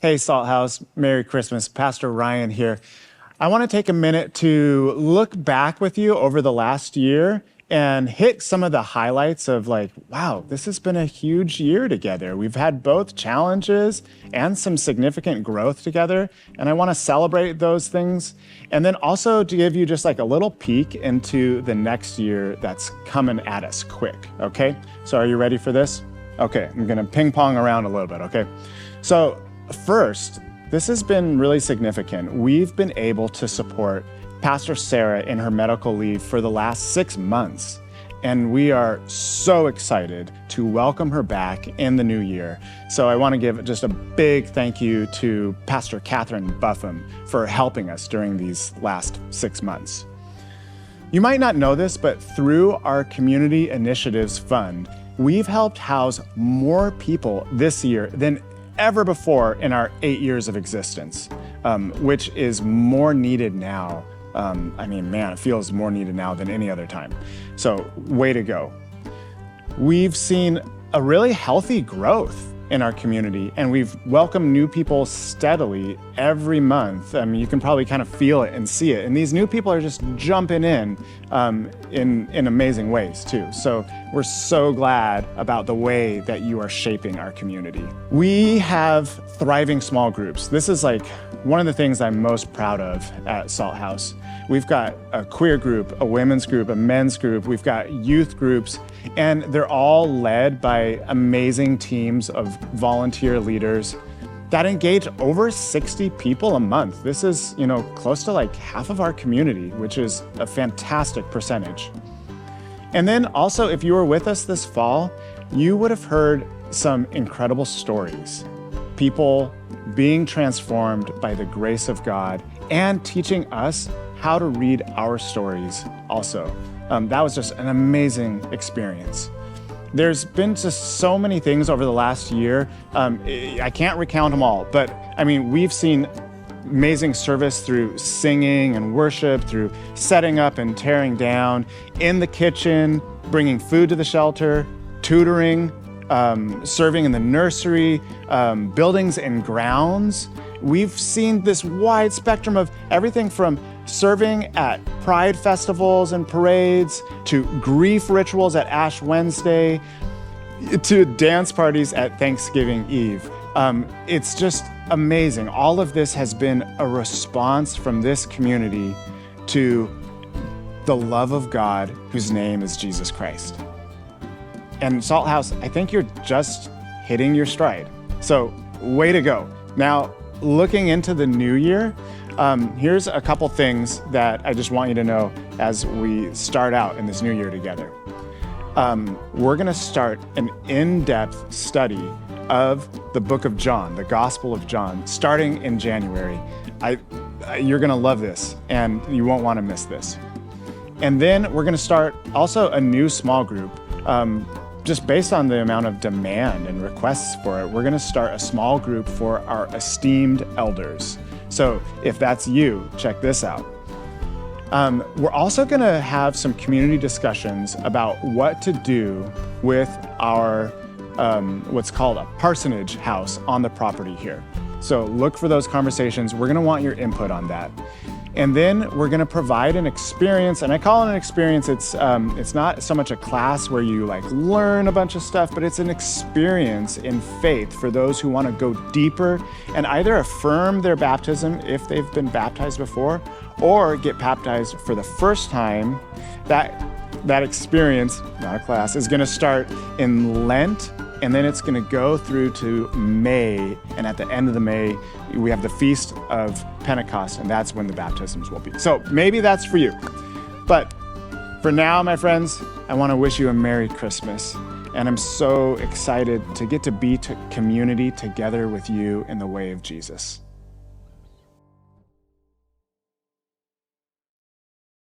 Hey, Salt House, Merry Christmas. Pastor Ryan here. I want to take a minute to look back with you over the last year and hit some of the highlights of wow, this has been a huge year together. We've had both challenges and some significant growth together, and I want to celebrate those things. And then also to give you just a little peek into the next year that's coming at us quick, okay? So are you ready for this? Okay, I'm gonna ping pong around a little bit, okay? So first, this has been really significant. We've been able to support Pastor Sarah in her medical leave for the last 6 months. And we are so excited to welcome her back in the new year. So I want to give just a big thank you to Pastor Catherine Buffum for helping us during these last 6 months. You might not know this, but through our Community Initiatives Fund, we've helped house more people this year than ever before in our 8 years of existence, which is more needed now. It feels more needed now than any other time. So way to go. We've seen a really healthy growth in our community, and we've welcomed new people steadily every month. You can probably kind of feel it and see it. And these new people are just jumping in amazing ways too. So we're so glad about the way that you are shaping our community. We have thriving small groups. This is one of the things I'm most proud of at Salt House. We've got a queer group, a women's group, a men's group. We've got youth groups, and they're all led by amazing teams of volunteer leaders that engage over 60 people a month. This is, close to half of our community, which is a fantastic percentage. And then also, if you were with us this fall, you would have heard some incredible stories. People being transformed by the grace of God and teaching us how to read our stories also. That was just an amazing experience. There's been just so many things over the last year. I can't recount them all, but we've seen amazing service through singing and worship, through setting up and tearing down, in the kitchen, bringing food to the shelter, tutoring, serving in the nursery, buildings and grounds. We've seen this wide spectrum of everything from serving at pride festivals and parades, to grief rituals at Ash Wednesday, to dance parties at Thanksgiving Eve. It's just amazing. All of this has been a response from this community to the love of God, whose name is Jesus Christ. And Salt House, I think you're just hitting your stride. So way to go. Now, looking into the new year, here's a couple things that I just want you to know as we start out in this new year together. We're going to start an in-depth study of the book of John, the Gospel of John, starting in January. You're going to love this, and you won't want to miss this. And then we're going to start also a new small group. Just based on the amount of demand and requests for it, we're going to start a small group for our esteemed elders. So if that's you, check this out. We're also going to have some community discussions about what to do with our what's called a parsonage house on the property here. So look for those conversations. We're going to want your input on that. And then we're going to provide an experience, and I call it an experience. It's not so much a class where you learn a bunch of stuff, but it's an experience in faith for those who want to go deeper and either affirm their baptism if they've been baptized before, or get baptized for the first time. That experience, not a class, is going to start in Lent, and then it's going to go through to May, and at the end of the May, we have the Feast of Pentecost, and that's when the baptisms will be. So maybe that's for you. But for now, my friends, I want to wish you a Merry Christmas, and I'm so excited to get to be community together with you in the way of Jesus.